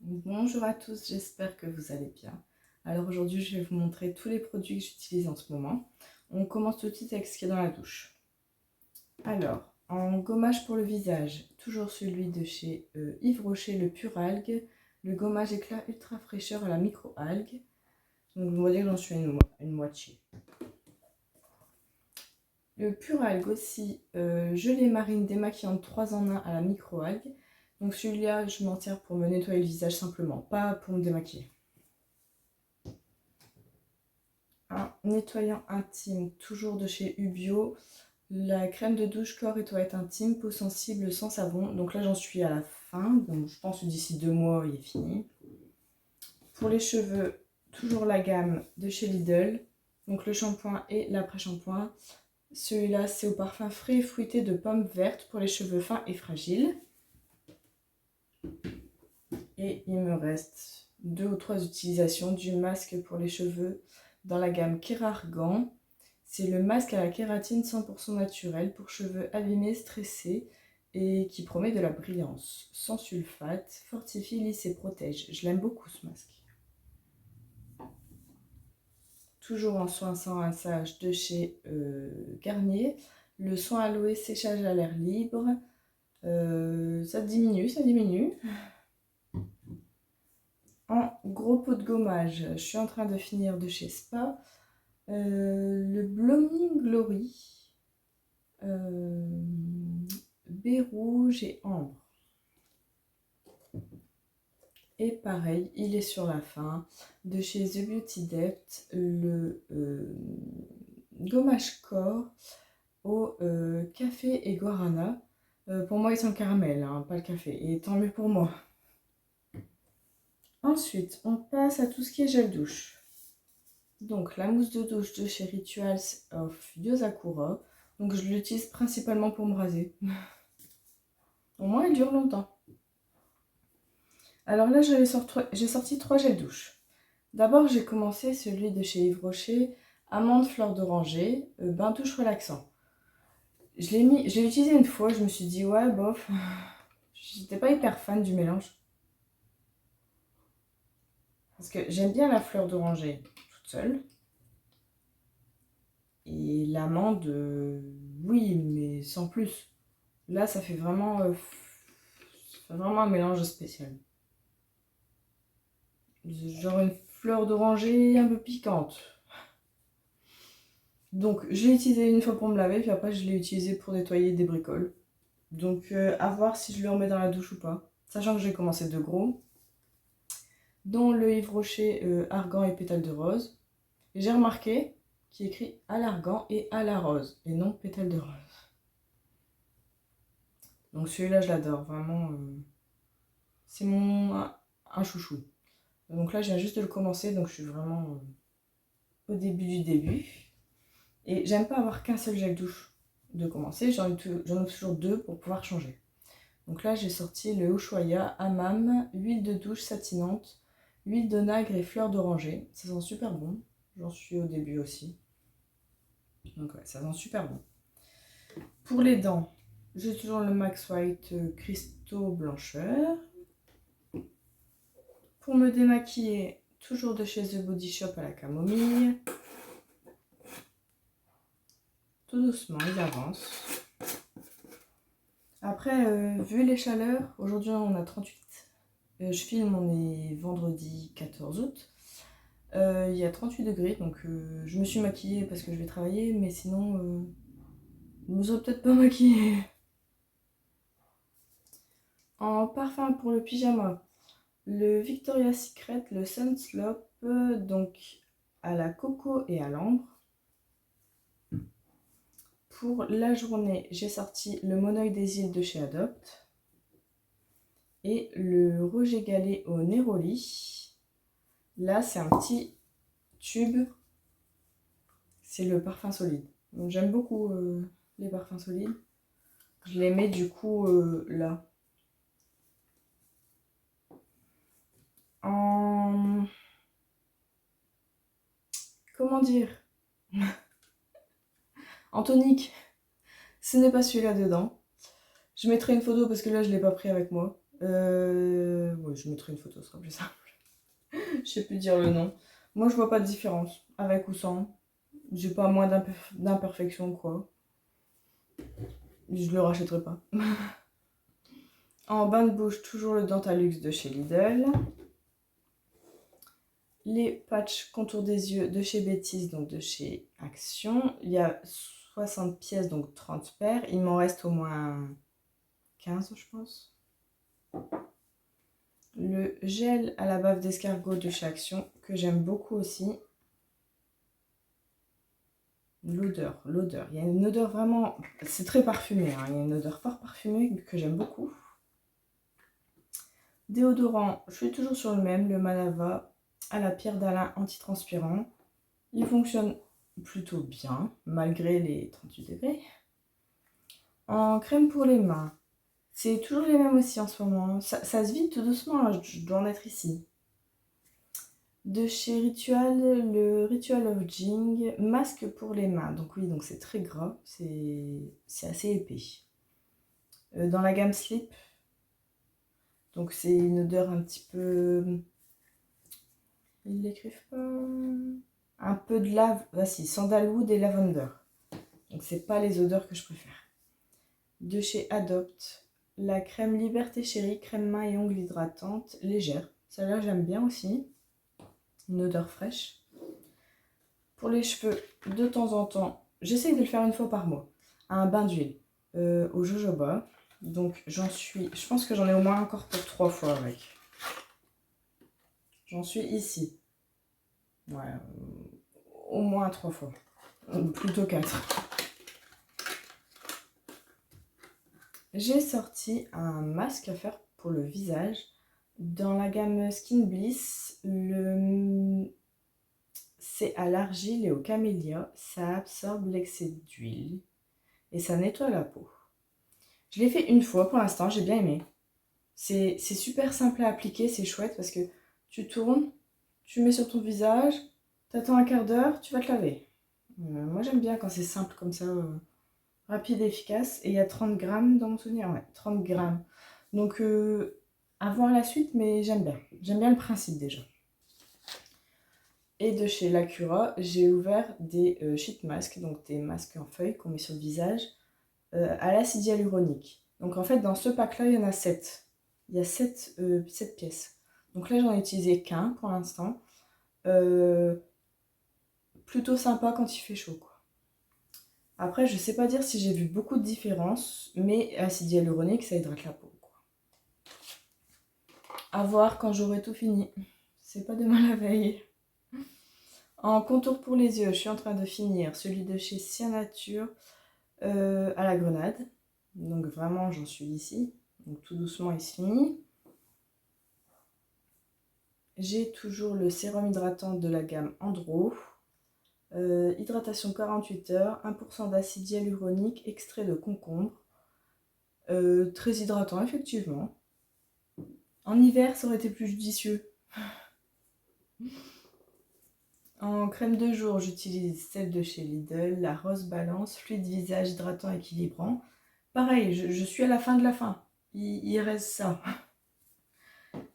Bonjour à tous, j'espère que vous allez bien. Alors aujourd'hui, je vais vous montrer tous les produits que j'utilise en ce moment. On commence tout de suite avec ce qu'il y a dans la douche. Alors, en gommage pour le visage, toujours celui de chez Yves Rocher, le Pur Algue, le gommage éclat ultra fraîcheur à la micro-algue. Donc on va dire que j'en suis à une moitié. Le Pur Algue aussi, gelée marine démaquillante 3 en 1 à la micro-algue. Donc celui-là, je m'en sers pour me nettoyer le visage simplement, pas pour me démaquiller. Un nettoyant intime, toujours de chez Ubio. La crème de douche corps et toilette intime, peau sensible sans savon. Donc là, j'en suis à la fin. Donc je pense que d'ici 2 mois, il est fini. Pour les cheveux, toujours la gamme de chez Lidl. Donc le shampoing et l'après-shampoing. Celui-là, c'est au parfum frais et fruité de pommes vertes pour les cheveux fins et fragiles. Et il me reste 2 ou 3 utilisations du masque pour les cheveux dans la gamme Kérargan. C'est le masque à la kératine 100% naturel pour cheveux abîmés, stressés et qui promet de la brillance. Sans sulfate, fortifie, lisse et protège. Je l'aime beaucoup ce masque. Toujours en soin sans rinçage de chez Garnier. Le soin aloe séchage à l'air libre. Ça diminue. En gros pot de gommage, je suis en train de finir de chez Spa. Le Blooming Glory. Baie rouge et ambre. Et pareil, il est sur la fin. De chez The Beauty Depth, le gommage corps au café et guarana. Pour moi, ils sont le caramel, hein, pas le café. Et tant mieux pour moi. Ensuite, on passe à tout ce qui est gel douche. Donc, la mousse de douche de chez Rituals of Yosakura. Donc, je l'utilise principalement pour me raser. Au moins, elle dure longtemps. Alors là, j'ai sorti 3 gels douche. D'abord, j'ai commencé celui de chez Yves Rocher, amande fleur d'oranger, bain douche relaxant. Je l'ai utilisé une fois, je me suis dit ouais, bof, j'étais pas hyper fan du mélange. Parce que j'aime bien la fleur d'oranger toute seule. Et l'amande, oui, mais sans plus. Là, ça fait vraiment un mélange spécial. Genre une fleur d'oranger un peu piquante. Donc, je l'ai utilisé une fois pour me laver, puis après, je l'ai utilisé pour nettoyer des bricoles. Donc, à voir si je le remets dans la douche ou pas. Sachant que j'ai commencé de gros. Dont le Yves Rocher argan et pétales de rose. Et j'ai remarqué qu'il écrit à l'argan et à la rose, et non pétales de rose. Donc, celui-là, je l'adore. Vraiment, c'est un chouchou. Donc là, je viens juste de le commencer, donc je suis vraiment au début du début. Et j'aime pas avoir qu'un seul gel douche de commencer, j'en ai toujours 2 pour pouvoir changer. Donc là, j'ai sorti le Ushuaïa Hammam, huile de douche satinante, huile d'onagre et fleurs d'oranger. Ça sent super bon, j'en suis au début aussi. Donc ouais, ça sent super bon. Pour les dents, j'ai toujours le Max White Cristaux Blancheur. Pour me démaquiller, toujours de chez The Body Shop à la camomille. Tout doucement, ils avancent. Après, vu les chaleurs, aujourd'hui on a 38. Je filme, on est vendredi 14 août. Il y a 38 degrés, donc je me suis maquillée parce que je vais travailler, mais sinon, je ne me serais peut-être pas maquillée. En parfum pour le pyjama, le Victoria's Secret, le Sun Slope, donc à la coco et à l'ambre. Pour la journée, j'ai sorti le Monoeil des îles de chez Adopt et le rouge égalé au Neroli. Là, c'est un petit tube, c'est le parfum solide. Donc j'aime beaucoup les parfums solides. Je les mets du coup là. En... Comment dire? En tonique. Ce n'est pas celui-là dedans. Je mettrai une photo parce que là je ne l'ai pas pris avec moi. Ouais, je mettrai une photo, ce sera plus simple. Je sais plus dire le nom. Moi, je vois pas de différence, avec ou sans. J'ai pas moins d'imperfection, quoi. Je le rachèterai pas. En bain de bouche, toujours le Dentalux de chez Lidl. Les patchs contour des yeux de chez Bétis, donc de chez Action. Il y a 60 pièces, donc 30 paires. Il m'en reste au moins 15, je pense. Le gel à la bave d'escargot de chez Action, que j'aime beaucoup aussi. L'odeur. Il y a une odeur vraiment... C'est très parfumé, hein. Il y a une odeur fort parfumée que j'aime beaucoup. Déodorant, je suis toujours sur le même, le Manava à la pierre d'Alain antitranspirant. Il fonctionne plutôt bien, malgré les 38 degrés. En crème pour les mains, c'est toujours les mêmes aussi en ce moment. Ça se vide tout doucement, là, je dois en être ici. De chez Ritual, le Ritual of Jing, masque pour les mains. Donc oui, donc c'est très gras, c'est assez épais. Dans la gamme Slip, donc c'est une odeur un petit peu... Ils l'écrivent pas... Un peu de lave... Ah si, sandalwood et lavender. Donc c'est pas les odeurs que je préfère. De chez Adopt, la crème Liberté Chérie, crème main et ongles hydratante, légère. Celle-là j'aime bien aussi. Une odeur fraîche. Pour les cheveux, de temps en temps, j'essaye de le faire une fois par mois. Un bain d'huile au jojoba. Donc j'en suis... Je pense que j'en ai au moins encore pour 3 fois avec. J'en suis ici. Ouais, au moins 3 fois. Plutôt 4. J'ai sorti un masque à faire pour le visage. Dans la gamme Skin Bliss, c'est à l'argile et au camélia. Ça absorbe l'excès d'huile et ça nettoie la peau. Je l'ai fait une fois pour l'instant, j'ai bien aimé. C'est super simple à appliquer, c'est chouette parce que tu tournes, tu mets sur ton visage, t'attends un quart d'heure, tu vas te laver. Moi j'aime bien quand c'est simple comme ça, rapide et efficace. Et il y a 30 grammes dans mon souvenir, ouais, 30 grammes. Donc à voir la suite, mais j'aime bien. J'aime bien le principe déjà. Et de chez Lacura, j'ai ouvert des sheet masks, donc des masques en feuilles qu'on met sur le visage, à l'acide hyaluronique. Donc en fait, dans ce pack-là, il y en a 7. Il y a 7 pièces. Donc là, j'en ai utilisé qu'un pour l'instant. Plutôt sympa quand il fait chaud, quoi. Après, je sais pas dire si j'ai vu beaucoup de différences, mais acide hyaluronique, ça hydrate la peau, quoi. À voir quand j'aurai tout fini. C'est pas demain la veille. En contour pour les yeux, je suis en train de finir celui de chez Cianature à la grenade. Donc vraiment, j'en suis ici. Donc tout doucement, il se finit. J'ai toujours le sérum hydratant de la gamme Andro. Hydratation 48 heures, 1% d'acide hyaluronique, extrait de concombre. Très hydratant, effectivement. En hiver, ça aurait été plus judicieux. En crème de jour, j'utilise celle de chez Lidl, la Rose Balance, fluide visage hydratant équilibrant. Pareil, je suis à la fin de la fin. Il reste ça.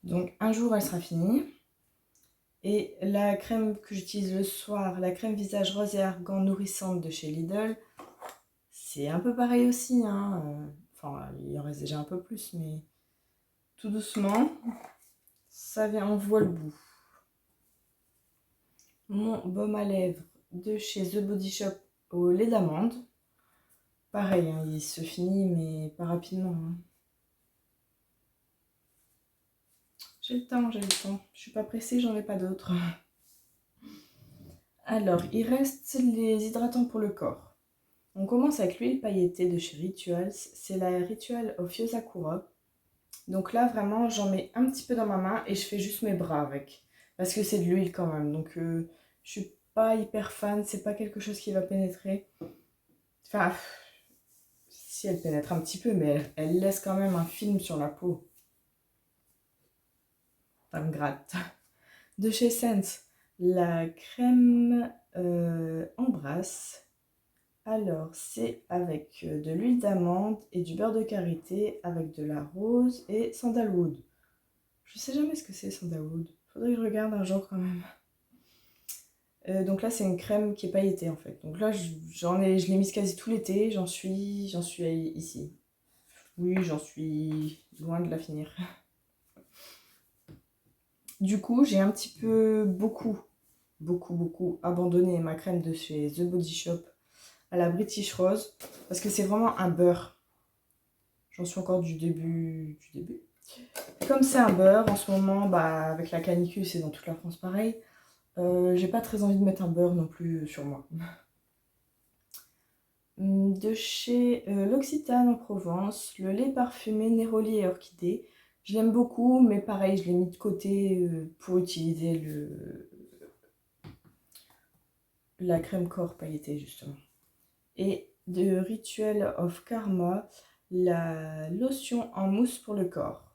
Donc un jour, elle sera finie. Et la crème que j'utilise le soir, la crème visage rose et argan nourrissante de chez Lidl, c'est un peu pareil aussi, hein. Enfin, il en reste déjà un peu plus, mais tout doucement, ça vient, on voit le bout. Mon baume à lèvres de chez The Body Shop au lait d'amande. Pareil, hein, il se finit, mais pas rapidement, hein. J'ai le temps, j'ai le temps. Je suis pas pressée, j'en ai pas d'autres. Alors, il reste les hydratants pour le corps. On commence avec l'huile pailletée de chez Rituals. C'est la Ritual of Yosakura. Donc là, vraiment, j'en mets un petit peu dans ma main et je fais juste mes bras avec. Parce que c'est de l'huile quand même. Donc, je suis pas hyper fan. C'est pas quelque chose qui va pénétrer. Enfin, si elle pénètre un petit peu, mais elle laisse quand même un film sur la peau. Ça me gratte. De chez Sense, la crème Embrasse Alors, c'est avec de l'huile d'amande et du beurre de karité avec de la rose et sandalwood. Je sais jamais ce que c'est sandalwood. Faudrait que je regarde un jour quand même. Donc là, c'est une crème qui est pailletée en fait. Donc là, je l'ai mise quasi tout l'été. J'en suis ici. Oui, j'en suis loin de la finir. Du coup, j'ai un petit peu beaucoup abandonné ma crème de chez The Body Shop à la British Rose parce que c'est vraiment un beurre. J'en suis encore du début. Comme c'est un beurre, en ce moment, bah, avec la canicule, c'est dans toute la France pareil. J'ai pas très envie de mettre un beurre non plus sur moi. De chez l'Occitane en Provence, le lait parfumé Néroli et Orchidée. Je l'aime beaucoup, mais pareil, je l'ai mis de côté pour utiliser la crème corps pailletée, justement. Et de Ritual of Karma, la lotion en mousse pour le corps.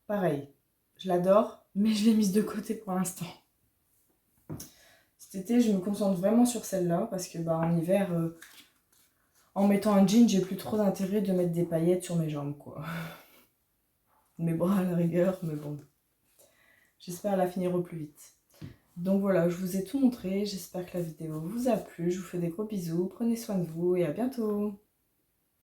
Pareil, je l'adore, mais je l'ai mise de côté pour l'instant. Cet été, je me concentre vraiment sur celle-là parce que bah, en hiver, en mettant un jean, j'ai plus trop d'intérêt de mettre des paillettes sur mes jambes, quoi. Mes bras à la rigueur, mais bon. J'espère la finir au plus vite. Donc voilà, je vous ai tout montré. J'espère que la vidéo vous a plu. Je vous fais des gros bisous. Prenez soin de vous et à bientôt.